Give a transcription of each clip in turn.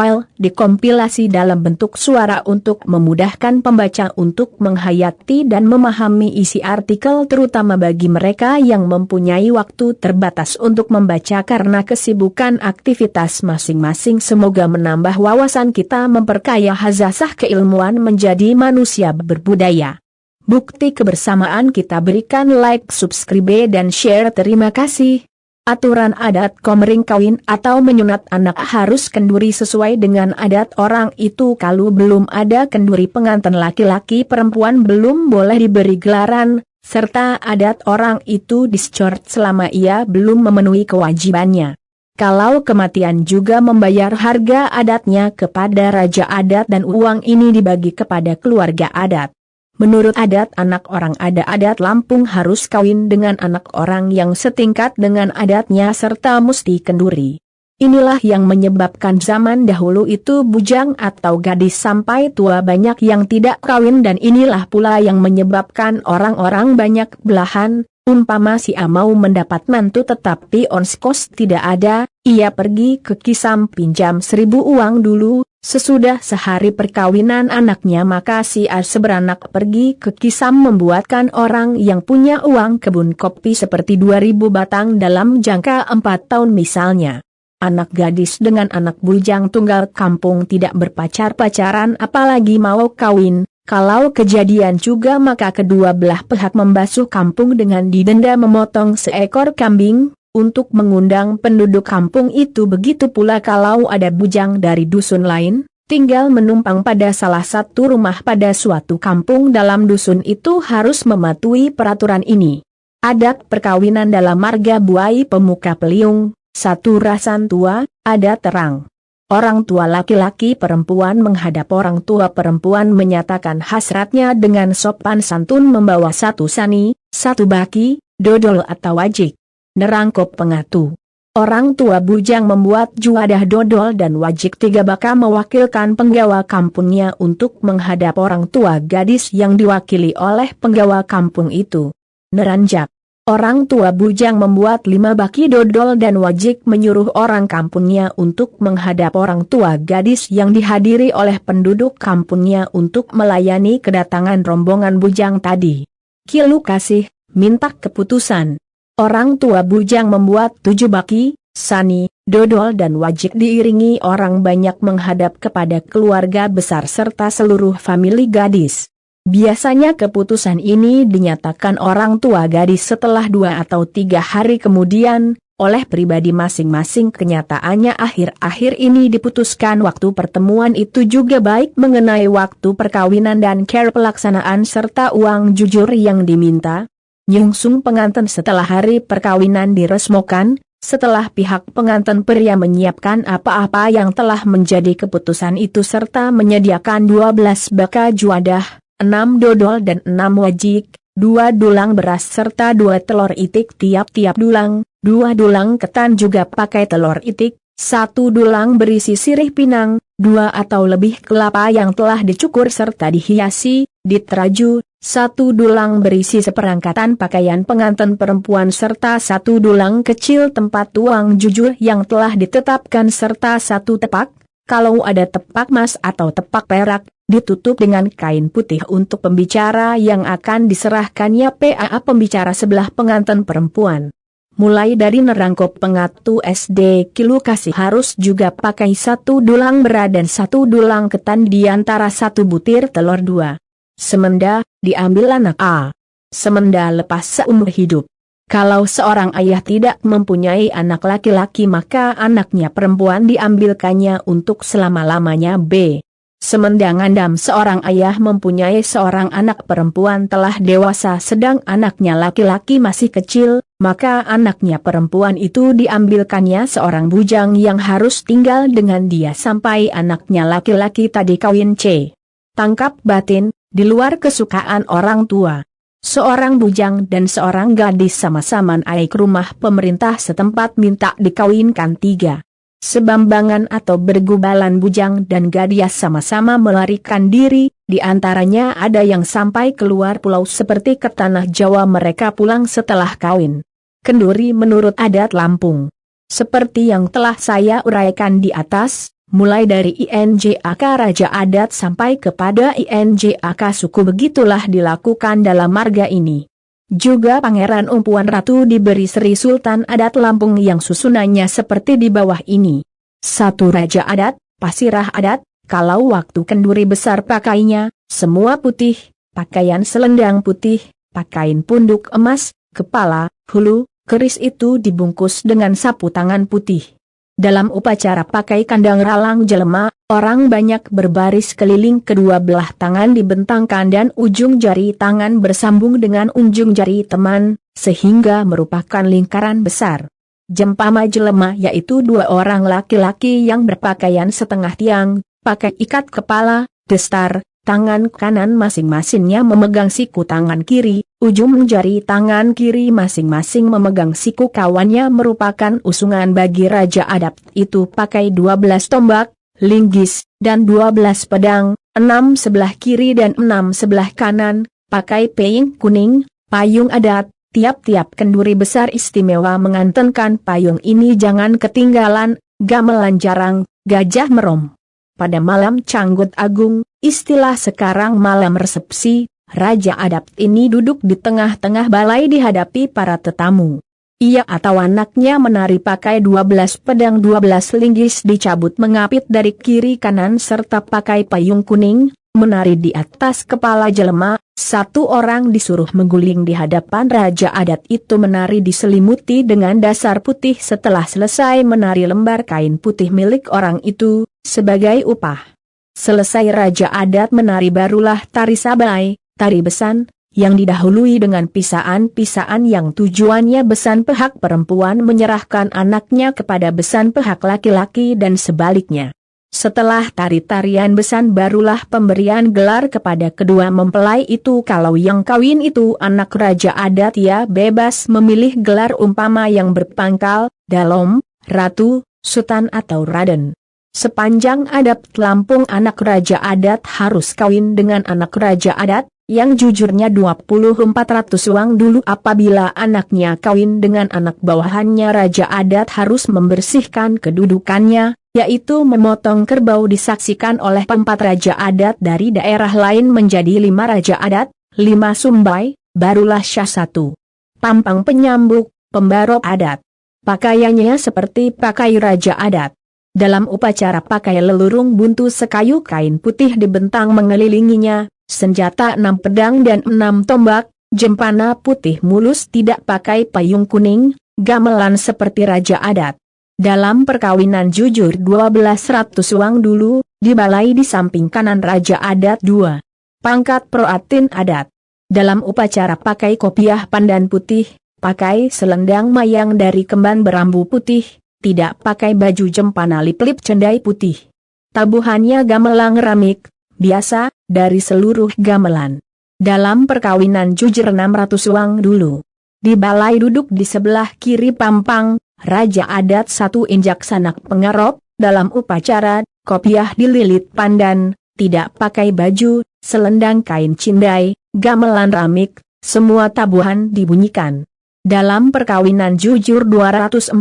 file dikompilasi dalam bentuk suara untuk memudahkan pembaca untuk menghayati dan memahami isi artikel, terutama bagi mereka yang mempunyai waktu terbatas untuk membaca karena kesibukan aktivitas masing-masing. Semoga menambah wawasan kita, memperkaya hazasah keilmuan, menjadi manusia berbudaya. Bukti kebersamaan kita, berikan like, subscribe dan share. Terima kasih. Aturan adat komering kawin atau menyunat anak harus kenduri sesuai dengan adat orang itu. Kalau belum ada kenduri, pengantin laki-laki perempuan belum boleh diberi gelaran, serta adat orang itu dischort selama ia belum memenuhi kewajibannya. Kalau kematian juga membayar harga adatnya kepada raja adat dan uang ini dibagi kepada keluarga adat. Menurut adat anak orang ada adat Lampung harus kawin dengan anak orang yang setingkat dengan adatnya serta musti kenduri. Inilah yang menyebabkan zaman dahulu itu bujang atau gadis sampai tua banyak yang tidak kawin, dan inilah pula yang menyebabkan orang-orang banyak belahan. Umpama si A mau mendapat mantu tetapi onskos tidak ada, ia pergi ke Kisam pinjam 1.000 uang dulu. Sesudah sehari perkawinan anaknya maka si A seberanak pergi ke Kisam membuatkan orang yang punya uang kebun kopi seperti 2.000 batang dalam jangka 4 tahun misalnya. Anak gadis dengan anak bujang tunggal kampung tidak berpacar-pacaran apalagi mau kawin. Kalau kejadian juga maka kedua belah pihak membasuh kampung dengan didenda memotong seekor kambing untuk mengundang penduduk kampung itu. Begitu pula kalau ada bujang dari dusun lain, tinggal menumpang pada salah satu rumah pada suatu kampung dalam dusun itu harus mematuhi peraturan ini. Adat perkawinan dalam marga buai pemuka peliung, satu rasan tua, ada terang. Orang tua laki-laki perempuan menghadap orang tua perempuan menyatakan hasratnya dengan sopan santun membawa satu sani, satu baki, dodol atau wajik. Nerangkop pengatu. Orang tua bujang membuat juadah dodol dan wajik 3 baka mewakilkan penggawa kampungnya untuk menghadap orang tua gadis yang diwakili oleh penggawa kampung itu. Neranjak. Orang tua bujang membuat 5 baki dodol dan wajik menyuruh orang kampungnya untuk menghadap orang tua gadis yang dihadiri oleh penduduk kampungnya untuk melayani kedatangan rombongan bujang tadi. Kilu kasih, minta keputusan. Orang tua bujang membuat 7 baki, sani, dodol dan wajik diiringi orang banyak menghadap kepada keluarga besar serta seluruh famili gadis. Biasanya keputusan ini dinyatakan orang tua gadis setelah 2 atau 3 hari kemudian, oleh pribadi masing-masing. Kenyataannya akhir-akhir ini diputuskan waktu pertemuan itu juga baik mengenai waktu perkawinan dan cara pelaksanaan serta uang jujur yang diminta. Nyungsung pengantin setelah hari perkawinan diresmikan, setelah pihak pengantin pria menyiapkan apa-apa yang telah menjadi keputusan itu serta menyediakan 12 baka juadah, 6 dodol dan 6 wajik, 2 dulang beras serta 2 telur itik tiap-tiap dulang, 2 dulang ketan juga pakai telur itik, 1 dulang berisi sirih pinang, 2 atau lebih kelapa yang telah dicukur serta dihiasi, diteraju, 1 dulang berisi seperangkatan pakaian pengantin perempuan serta 1 dulang kecil tempat uang jujur yang telah ditetapkan serta 1 tepak, kalau ada tepak emas atau tepak perak, ditutup dengan kain putih untuk pembicara yang akan diserahkannya PAA pembicara sebelah pengantin perempuan. Mulai dari nerangkop pengatu SD Kilu kasih harus juga pakai 1 dulang beras dan 1 dulang ketan diantara 1 butir telur 2. Semenda, diambil anak A. Semenda lepas seumur hidup. Kalau seorang ayah tidak mempunyai anak laki-laki maka anaknya perempuan diambilkannya untuk selama-lamanya. B. Semenda ngandam seorang ayah mempunyai seorang anak perempuan telah dewasa sedang anaknya laki-laki masih kecil, maka anaknya perempuan itu diambilkannya seorang bujang yang harus tinggal dengan dia sampai anaknya laki-laki tadi kawin. C. Tangkap batin, di luar kesukaan orang tua. Seorang bujang dan seorang gadis sama-sama naik rumah pemerintah setempat minta dikawinkan. 3. Sebambangan atau bergubalan bujang dan gadis sama-sama melarikan diri, di antaranya ada yang sampai keluar pulau seperti ke tanah Jawa, mereka pulang setelah kawin. Kenduri menurut adat Lampung. Seperti yang telah saya uraikan di atas, mulai dari INJAK Raja Adat sampai kepada INJAK suku begitulah dilakukan dalam marga ini. Juga Pangeran Umpuan Ratu diberi Sri Sultan Adat Lampung yang susunannya seperti di bawah ini. 1 Raja Adat, Pasirah Adat, kalau waktu kenduri besar pakainya, semua putih, pakaian selendang putih, pakaian punduk emas, kepala, hulu, keris itu dibungkus dengan sapu tangan putih. Dalam upacara pakai kandang ralang jelema, orang banyak berbaris keliling kedua belah tangan dibentangkan dan ujung jari tangan bersambung dengan ujung jari teman, sehingga merupakan lingkaran besar. Jempama jelema yaitu 2 orang laki-laki yang berpakaian setengah tiang, pakai ikat kepala, destar, tangan kanan masing-masingnya memegang siku tangan kiri, ujung jari tangan kiri masing-masing memegang siku kawannya merupakan usungan bagi Raja Adat itu pakai 12 tombak, linggis, dan 12 pedang, 6 sebelah kiri dan 6 sebelah kanan, pakai peying kuning, payung adat, tiap-tiap kenduri besar istimewa mengantenkan payung ini jangan ketinggalan, gamelan jarang, gajah merom. Pada malam Canggut Agung, istilah sekarang malam resepsi, Raja Adat ini duduk di tengah-tengah balai dihadapi para tetamu. Ia atau anaknya menari pakai 12 pedang 12 linggis dicabut mengapit dari kiri kanan serta pakai payung kuning, menari di atas kepala jelema, 1 orang disuruh mengguling di hadapan Raja Adat itu menari diselimuti dengan dasar putih setelah selesai menari lembar kain putih milik orang itu, sebagai upah. Selesai Raja Adat menari barulah tari sabai, tari besan, yang didahului dengan pisaan-pisaan yang tujuannya besan pihak perempuan menyerahkan anaknya kepada besan pihak laki-laki dan sebaliknya. Setelah tari-tarian besan barulah pemberian gelar kepada kedua mempelai itu. Kalau yang kawin itu anak Raja Adat ia bebas memilih gelar umpama yang berpangkal, Dalom, Ratu, Sultan atau Raden. Sepanjang adat Lampung anak Raja Adat harus kawin dengan anak Raja Adat, yang jujurnya 2400 uang dulu. Apabila anaknya kawin dengan anak bawahannya Raja Adat harus membersihkan kedudukannya, yaitu memotong kerbau disaksikan oleh 4 Raja Adat dari daerah lain menjadi 5 Raja Adat, 5 Sumbai, barulah Syah 1. Pampang penyambuk, pembarop adat. Pakaiannya seperti pakai Raja Adat. Dalam upacara pakai lelurung buntu sekayu kain putih dibentang mengelilinginya, senjata 6 pedang dan 6 tombak, jempana putih mulus tidak pakai payung kuning, gamelan seperti Raja Adat. Dalam perkawinan jujur 1200 uang dulu, di balai di samping kanan Raja Adat 2. Pangkat Proatin Adat. Dalam upacara pakai kopiah pandan putih, pakai selendang mayang dari kemban berambu putih, tidak pakai baju jempana lip-lip cendai putih. Tabuhannya gamelan keramik, biasa, dari seluruh gamelan. Dalam perkawinan jujur 600 uang dulu. Di balai duduk di sebelah kiri pampang, Raja Adat 1 injak sanak pengarop, dalam upacara, kopiah dililit pandan, tidak pakai baju, selendang kain cindai, gamelan ramik, semua tabuhan dibunyikan. Dalam perkawinan jujur 240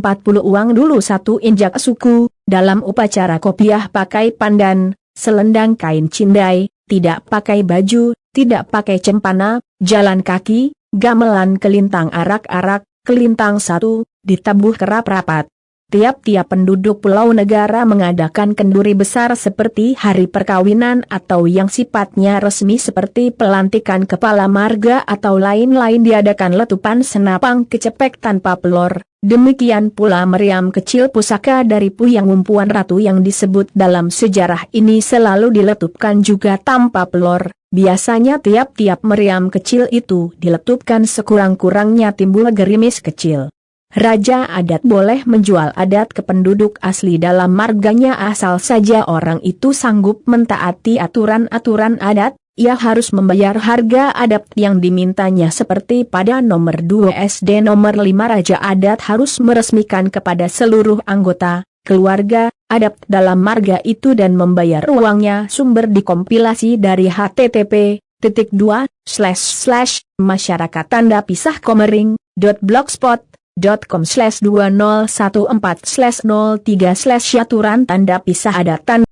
uang dulu 1 injak suku, dalam upacara kopiah pakai pandan, selendang kain cindai, tidak pakai baju, tidak pakai cempana, jalan kaki, gamelan kelintang arak-arak, kelintang 1, ditabuh kerap rapat. Tiap-tiap penduduk pulau negara mengadakan kenduri besar seperti hari perkawinan atau yang sifatnya resmi seperti pelantikan kepala marga atau lain-lain diadakan letupan senapang kecepek tanpa pelor. Demikian pula meriam kecil pusaka dari Puyang Umpuan Ratu yang disebut dalam sejarah ini selalu diletupkan juga tanpa pelor. Biasanya tiap-tiap meriam kecil itu diletupkan sekurang-kurangnya timbul gerimis kecil. Raja Adat boleh menjual adat ke penduduk asli dalam marganya asal saja orang itu sanggup mentaati aturan-aturan adat, ia harus membayar harga adat yang dimintanya seperti pada nomor 2 SD nomor 5 Raja Adat harus meresmikan kepada seluruh anggota, keluarga, adat dalam marga itu dan membayar uangnya. Sumber dikompilasi dari http://masyarakat-komering.blogspot facebook.com/2014/03/aturan tanda pisah ada tanda